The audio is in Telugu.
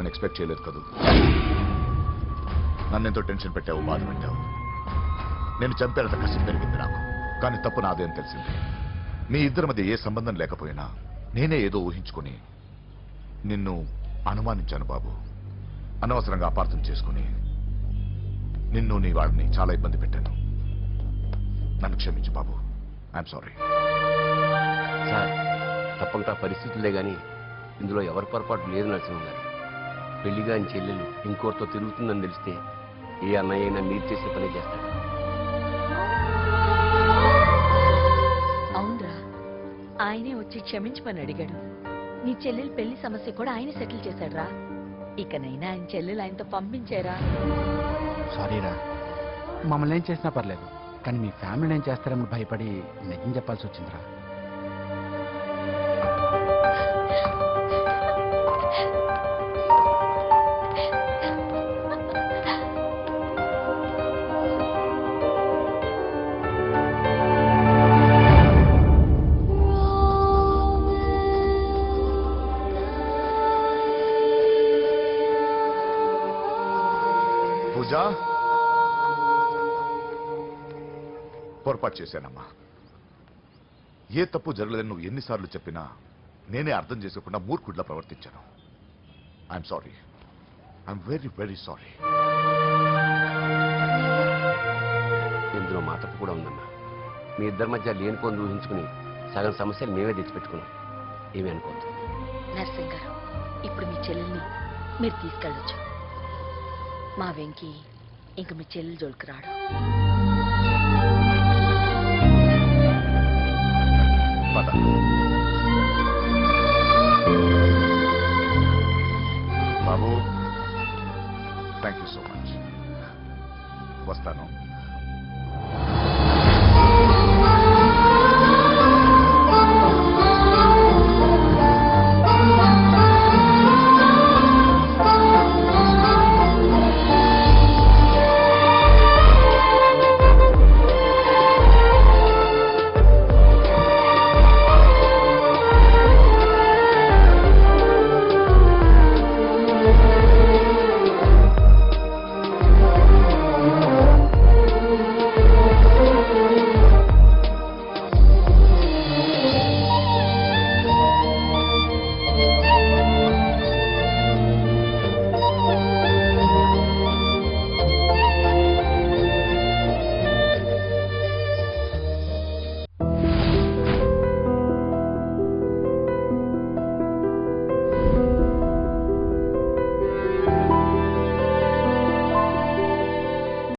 చేస్తానని ఎక్స్పెక్ట్ చేయలేదు కదూ. నన్నెంతో టెన్షన్ పెట్టావు, బాధ పెట్టావు. నేను చంపేంత కష్టం పెరిగింది నాకు. కానీ తప్పు నాదేం తెలిసింది. మీ ఇద్దరి మధ్య ఏ సంబంధం లేకపోయినా నేనే ఏదో ఊహించుకుని నిన్ను అనుమానించాను బాబు. అనవసరంగా అపార్థం చేసుకుని నిన్ను నీ వాడిని చాలా ఇబ్బంది పెట్టాను. నన్ను క్షమించు బాబు. I'm sorry. సార్, తప్పకుండా పరిస్థితులే కానీ ఇందులో ఎవరి పొరపాటు లేదు నరసింహ గారు. పెళ్లిగా ఆయన చెల్లెలు ఇంకోరితో తిరుగుతుందని తెలిస్తే ఏ అన్నయ్య అయినా మీరు చేసే పని చేస్తాడు. అవునరా, ఆయనే వచ్చి క్షమించమని అడిగాడు. నీ చెల్లెలు పెళ్లి సమస్య కూడా ఆయన సెటిల్ చేశాడురా. ఇకనైనా ఆయన చెల్లెలు ఆయనతో పంపించారా? సారీరా, మమ్మల్ని ఏం చేసినా పర్లేదు, కానీ మీ ఫ్యామిలీని ఏం చేస్తారేమో భయపడి నిజం చెప్పాల్సి వచ్చిందిరా. పూజా, పొరపాటు చేశానమ్మా. ఏ తప్పు జరగలేదని నువ్వు ఎన్నిసార్లు చెప్పినా నేనే అర్థం చేసుకోకుండా మూర్ఖుడిలా ప్రవర్తించాను. I'm sorry. I'm very very sorry. ఇందులో మా తప్పు కూడా ఉందమ్మా. మీ ఇద్దరి మధ్య లేనిపోని ఊహించుకుని సగం సమస్యలు మేమే తెచ్చిపెట్టుకున్నాం. ఏమీ అనుకోవద్దు. నర్సింగ్ గారు, ఇప్పుడు మీ చెల్లెల్ని మీరు తీసుకెళ్ళొచ్చు. మా వెంకి ఇంక మీ చెల్లెలు జోలికి రాడు. పద. బాబు, థ్యాంక్ యూ సో మచ్. వస్తాను.